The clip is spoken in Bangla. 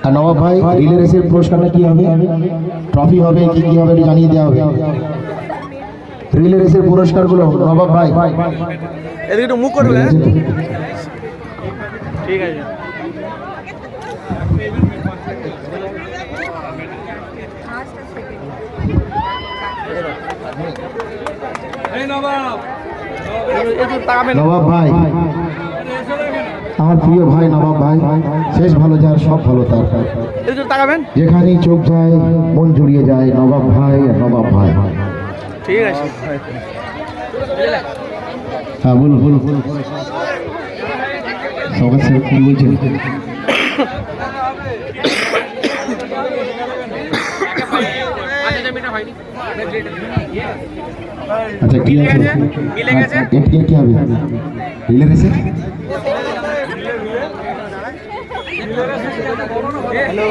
আর নবাব ভাই রিলে রেসের পুরস্কারটা কি হবে, ট্রফি হবে কি কি হবে জানিয়ে দেওয়া হবে। রিলে রেসের পুরস্কারগুলো নবাব ভাই এদিকে একটু মুখ করবে। ঠিক আছে। নবাব ভাই আমার প্রিয় ভাই, নবাব ভাই শেষ ভালো যার সব ভালো তার, যেখানেই চোখ যায় মন জুড়িয়ে যায় নবাব ভাই আর নবাব ভাই। ঠিক আছে। হ্যাঁ বলুন বলুন সবার সাথে কি বলছেন? আচ্ছা কি আছে, কি হবে রিলে রেসে? হ্যালো।